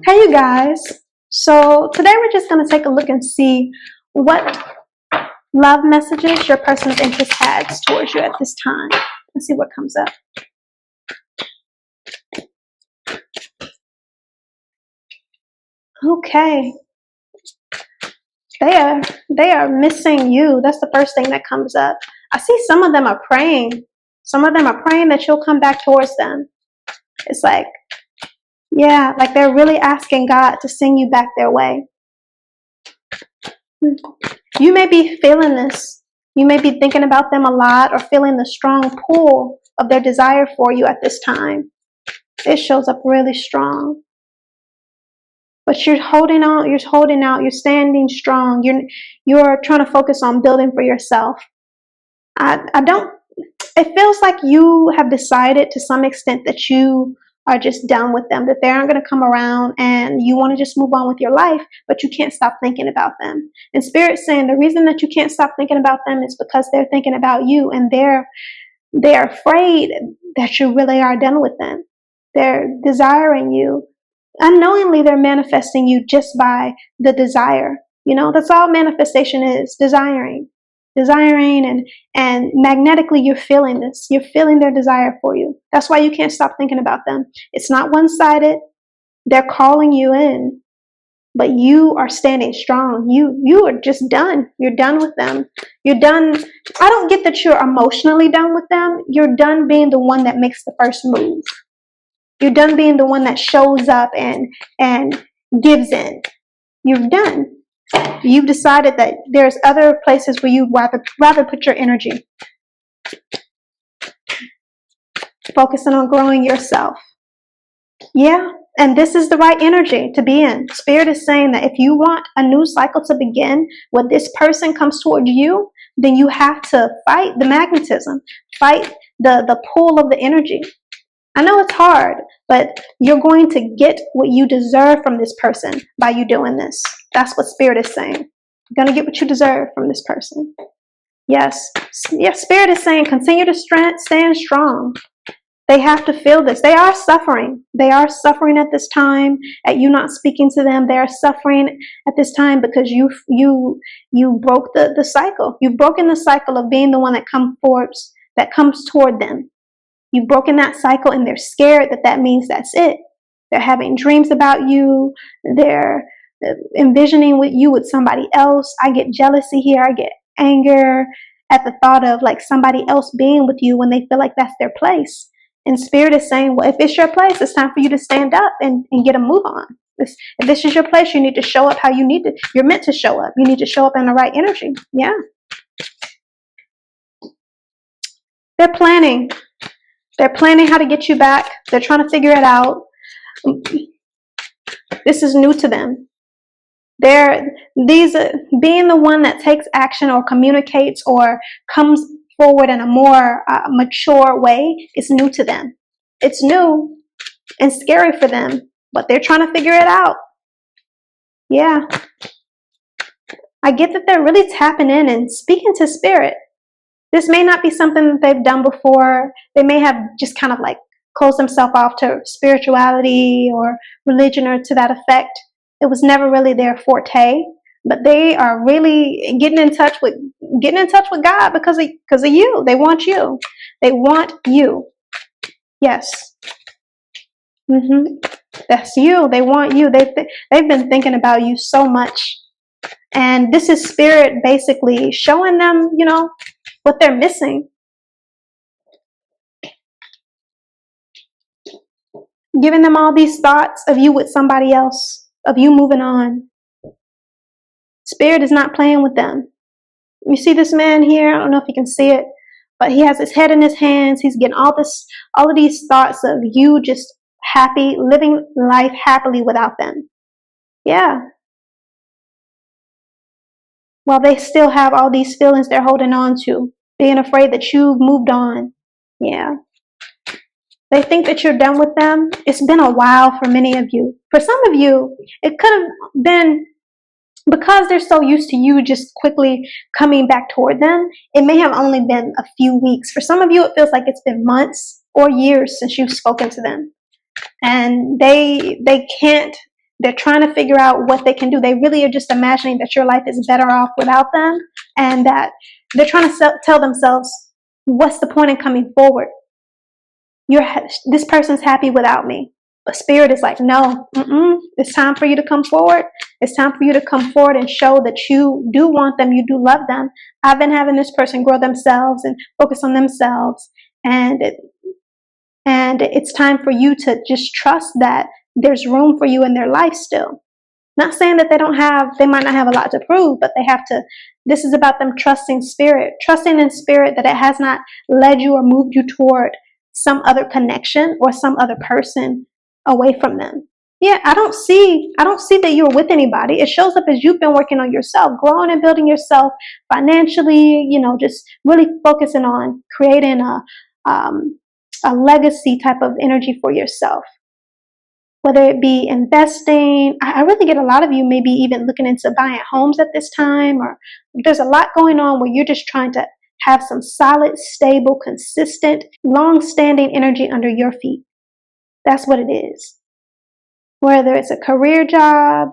Hey you guys, so today we're just going to take a look and see what love messages your person of interest has towards you at this time. Let's see what comes up. Okay, they are missing you. That's the first thing that comes up. I see some of them are praying. Some of them are praying that you'll come back towards them. It's like, yeah, like they're really asking God to send you back their way. You may be feeling this. You may be thinking about them a lot or feeling the strong pull of their desire for you at this time. It shows up really strong. But you're holding on, you're standing strong. You're trying to focus on building for yourself. It feels like you have decided to some extent that you are just done with them, that they aren't going to come around and you want to just move on with your life, but you can't stop thinking about them. And Spirit's saying the reason that you can't stop thinking about them is because they're thinking about you, and they're afraid that you really are done with them. They're desiring you. Unknowingly, they're manifesting you just by the desire. You know, that's all manifestation is, desiring and magnetically you're feeling this. You're feeling their desire for you. That's why you can't stop thinking about them. It's not one-sided. They're calling you in, but you are standing strong. You are just done. You're done with them. You're done. I don't get that you're emotionally done with them. You're done being the one that makes the first move. You're done being the one that shows up and gives in. You're done. You've decided that there's other places where you'd rather put your energy. Focusing on growing yourself. Yeah, and this is the right energy to be in. Spirit is saying that if you want a new cycle to begin where this person comes toward you, then you have to fight the magnetism, fight the pull of the energy. I know it's hard, but you're going to get what you deserve from this person by you doing this. That's what Spirit is saying. You're going to get what you deserve from this person. Yes, Spirit is saying continue to stand strong. They have to feel this. They are suffering. They are suffering at this time at you not speaking to them. They are suffering at this time because you broke the cycle. You've broken the cycle of being the one that comes toward them. You've broken that cycle, and they're scared that means that's it. They're having dreams about you. They're envisioning you with somebody else. I get jealousy here. I get anger at the thought of like somebody else being with you when they feel like that's their place. And Spirit is saying, well, if it's your place, it's time for you to stand up and get a move on. If this is your place, you need to show up how you need to. You're meant to show up. You need to show up in the right energy. Yeah. They're planning. They're planning how to get you back. They're trying to figure it out. This is new to them. Being the one that takes action or communicates or comes forward in a more mature way is new to them. It's new and scary for them, but they're trying to figure it out. Yeah. I get that they're really tapping in and speaking to Spirit. This may not be something that they've done before. They may have just kind of like closed themselves off to spirituality or religion or to that effect. It was never really their forte, but they are really getting in touch with God because of you. They want you. They want you. Yes. That's you. They want you. They've been thinking about you so much. And this is Spirit basically showing them, what they're missing. Giving them all these thoughts of you with somebody else, of you moving on. Spirit is not playing with them. You see this man here? I don't know if you can see it, but he has his head in his hands. He's getting all of these thoughts of you just happy, living life happily without them. Yeah. While they still have all these feelings they're holding on to, being afraid that you've moved on. Yeah. They think that you're done with them. It's been a while for many of you. For some of you, it could have been because they're so used to you just quickly coming back toward them. It may have only been a few weeks. For some of you, it feels like it's been months or years since you've spoken to them. And they can't They're trying to figure out what they can do. They really are just imagining that your life is better off without them, and that they're trying to tell themselves, what's the point in coming forward? This person's happy without me. But Spirit is like, no, it's time for you to come forward. It's time for you to come forward and show that you do want them, you do love them. I've been having this person grow themselves and focus on themselves, and it's time for you to just trust that there's room for you in their life still. Not saying that they might not have a lot to prove, but this is about them trusting in Spirit that it has not led you or moved you toward some other connection or some other person away from them. Yeah, I don't see that you're with anybody. It shows up as you've been working on yourself, growing and building yourself financially, just really focusing on creating a legacy type of energy for yourself. Whether it be investing, I really get a lot of you maybe even looking into buying homes at this time, or there's a lot going on where you're just trying to have some solid, stable, consistent, long-standing energy under your feet. That's what it is. Whether it's a career job,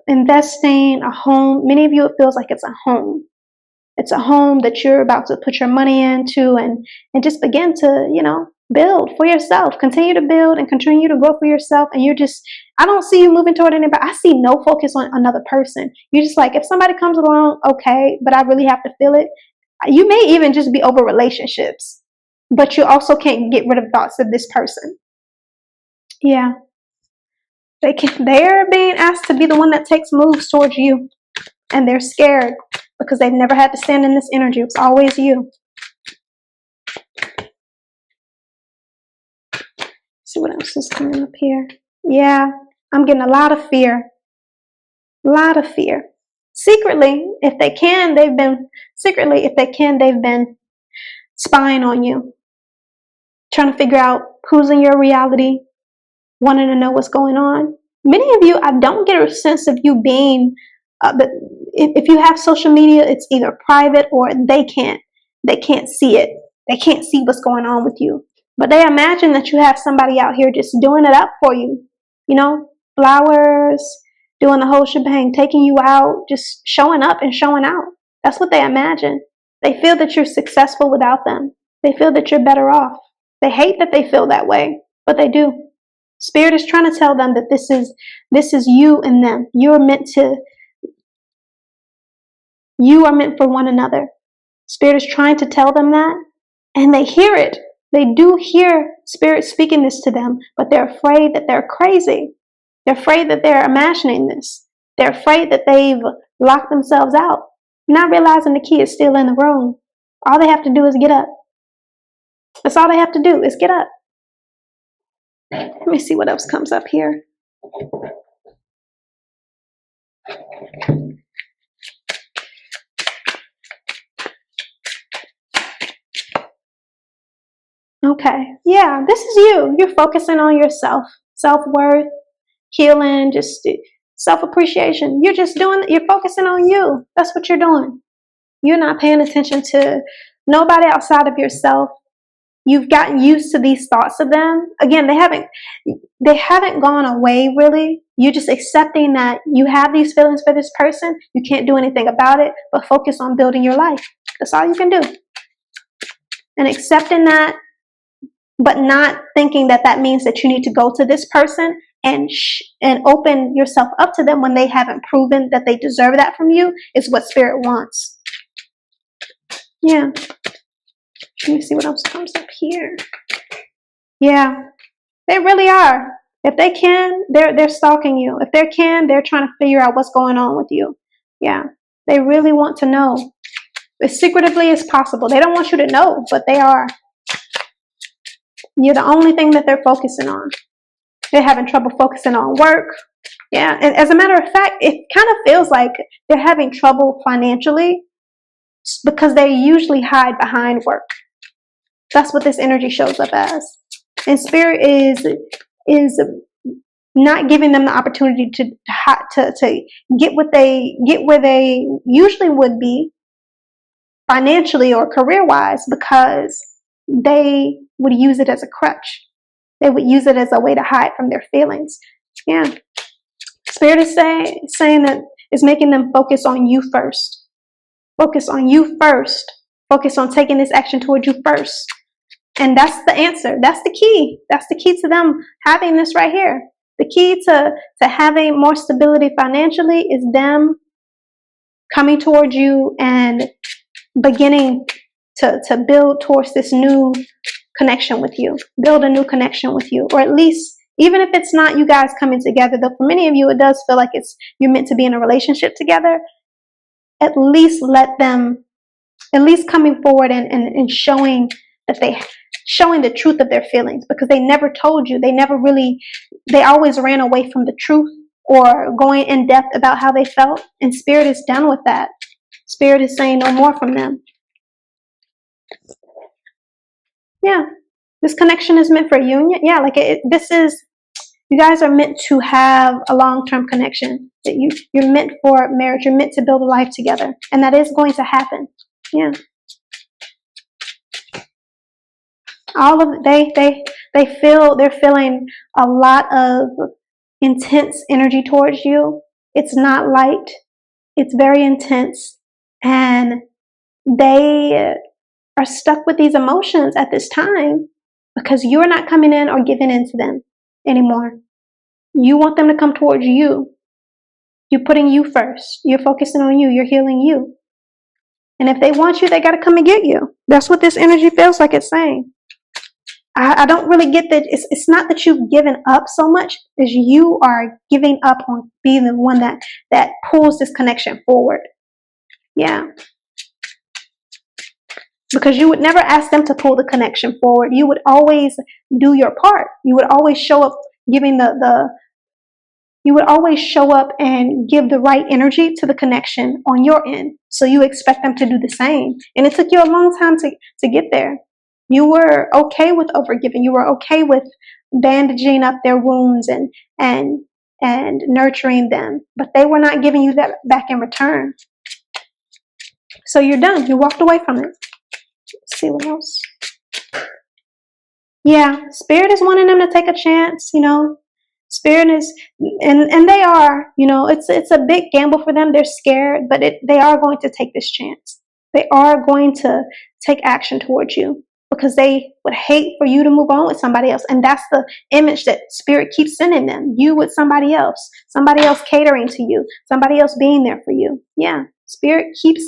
investing, a home, many of you, it feels like it's a home. It's a home that you're about to put your money into and just begin to, build for yourself. Continue to build and continue to grow for yourself. And I don't see you moving toward anybody. I see no focus on another person. You're just like, if somebody comes along, okay, but I really have to feel it. You may even just be over relationships, but you also can't get rid of thoughts of this person. Yeah. They're being asked to be the one that takes moves towards you. And they're scared because they've never had to stand in this energy. It's always you. See what else is coming up here. Yeah, I'm getting a lot of fear. A lot of fear. Secretly, if they can, they've been spying on you. Trying to figure out who's in your reality. Wanting to know what's going on. Many of you, I don't get a sense of you being, if you have social media, it's either private or they can't see it. They can't see what's going on with you. But they imagine that you have somebody out here just doing it up for you. Flowers, doing the whole shebang, taking you out, just showing up and showing out. That's what they imagine. They feel that you're successful without them. They feel that you're better off. They hate that they feel that way, but they do. Spirit is trying to tell them that this is you and them. You are meant for one another. Spirit is trying to tell them that, and they hear it. They do hear Spirit speaking this to them, but they're afraid that they're crazy. They're afraid that they're imagining this. They're afraid that they've locked themselves out, not realizing the key is still in the room. All they have to do is get up. That's all they have to do is get up. Let me see what else comes up here. Okay, yeah, this is you. You're focusing on yourself, self-worth, healing, just self-appreciation. You're focusing on you. That's what you're doing. You're not paying attention to nobody outside of yourself. You've gotten used to these thoughts of them. Again, they haven't gone away really. You're just accepting that you have these feelings for this person. You can't do anything about it, but focus on building your life. That's all you can do. And accepting that, but not thinking that means that you need to go to this person and open yourself up to them when they haven't proven that they deserve that from you is what Spirit wants. Yeah. Let me see what else comes up here. Yeah, they really are. If they can, they're stalking you. If they can, they're trying to figure out what's going on with you. Yeah, they really want to know as secretively as possible. They don't want you to know, but they are. You're the only thing that they're focusing on. They're having trouble focusing on work. Yeah, and as a matter of fact, it kind of feels like they're having trouble financially because they usually hide behind work. That's what this energy shows up as. And Spirit is not giving them the opportunity to get where they usually would be financially or career-wise, because they would use it as a crutch. They would use it as a way to hide from their feelings. Yeah. Spirit is saying that it's making them focus on you first. Focus on you first. Focus on taking this action towards you first. And that's the answer. That's the key. That's the key to them having this right here. The key to having more stability financially is them coming towards you and beginning to build towards this new connection with you. Build a new connection with you. Or at least, even if it's not you guys coming together, though for many of you it does feel like you're meant to be in a relationship together, at least let them, at least coming forward and showing that showing the truth of their feelings, because they never told you. They always ran away from the truth or going in depth about how they felt. And Spirit is done with that. Spirit is saying no more from them. Yeah, this connection is meant for you. Yeah, like you guys are meant to have a long-term connection. That you're meant for marriage. You're meant to build a life together, and that is going to happen. Yeah. All of they're feeling a lot of intense energy towards you. It's not light. It's very intense, and they are stuck with these emotions at this time because you're not coming in or giving in to them anymore. You want them to come towards you. You're putting you first. You're focusing on you. You're healing you. And if they want you, they got to come and get you. That's what this energy feels like it's saying. I don't really get that. It's not that you've given up so much as you are giving up on being the one that pulls this connection forward. Yeah. Because you would never ask them to pull the connection forward. You would always do your part. You would always show up giving you would always show up and give the right energy to the connection on your end. So you expect them to do the same. And it took you a long time to get there. You were okay with overgiving. You were okay with bandaging up their wounds and nurturing them. But they were not giving you that back in return. So you're done. You walked away from it. Let's see what else. Yeah, Spirit is wanting them to take a chance, Spirit is, and they are, it's a big gamble for them. They're scared, but they are going to take this chance. They are going to take action towards you because they would hate for you to move on with somebody else. And that's the image that Spirit keeps sending them. You with somebody else catering to you, somebody else being there for you. Yeah. Spirit keeps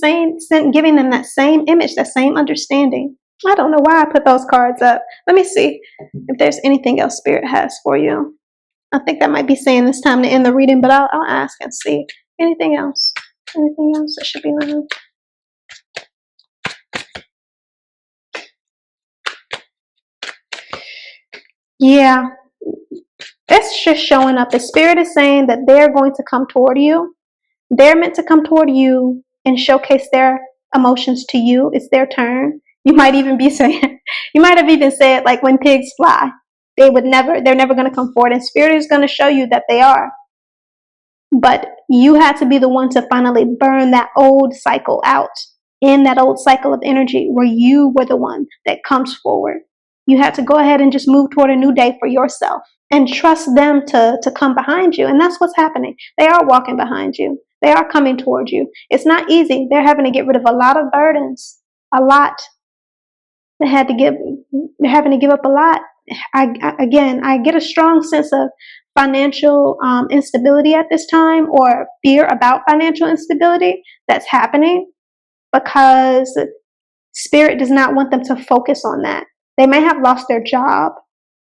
giving them that same image, that same understanding. I don't know why I put those cards up. Let me see if there's anything else Spirit has for you. I think that might be saying it's time to end the reading, but I'll ask and see. Anything else? Anything else that should be known? Yeah. It's just showing up. The Spirit is saying that they're going to come toward you. They're meant to come toward you and showcase their emotions to you. It's their turn. You might have even said, like, when pigs fly, they're never going to come forward. And Spirit is going to show you that they are. But you had to be the one to finally burn that old cycle out, in that old cycle of energy where you were the one that comes forward. You had to go ahead and just move toward a new day for yourself and trust them to come behind you. And that's what's happening. They are walking behind you. They are coming towards you. It's not easy. They're having to get rid of a lot of burdens. A lot. They're having to give up a lot. I get a strong sense of financial instability at this time, or fear about financial instability that's happening, because Spirit does not want them to focus on that. They may have lost their job.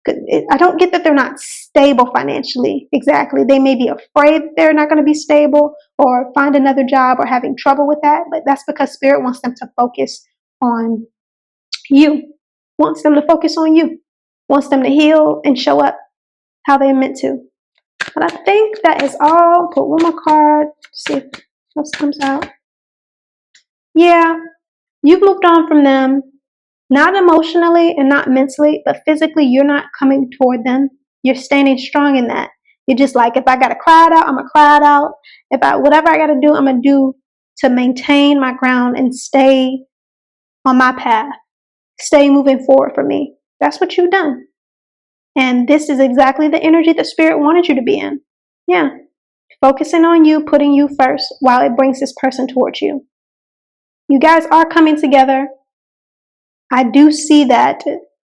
I don't get that they're not stable financially. Exactly. They may be afraid they're not going to be stable or find another job or having trouble with that. But that's because Spirit wants them to focus on you. Wants them to focus on you. Wants them to heal and show up how they're meant to. But I think that is all. Put one more card. See if else comes out. Yeah. You've moved on from them. Not emotionally and not mentally, but physically, you're not coming toward them. You're standing strong in that. You're just like, if I got to cry it out, I'm going to cry it out. Whatever I got to do, I'm going to do to maintain my ground and stay on my path. Stay moving forward for me. That's what you've done. And this is exactly the energy that Spirit wanted you to be in. Yeah. Focusing on you, putting you first while it brings this person towards you. You guys are coming together. I do see that.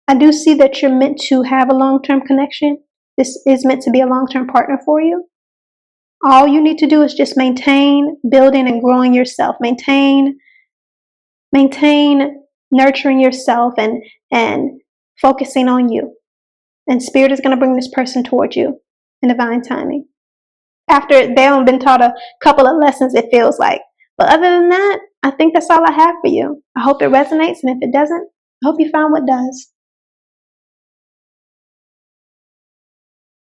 I do see that you're meant to have a long-term connection. This is meant to be a long-term partner for you. All you need to do is just maintain building and growing yourself. Maintain nurturing yourself and focusing on you. And Spirit is going to bring this person towards you in divine timing. After they have been taught a couple of lessons, it feels like. But other than that, I think that's all I have for you. I hope it resonates, and if it doesn't, I hope you found what does.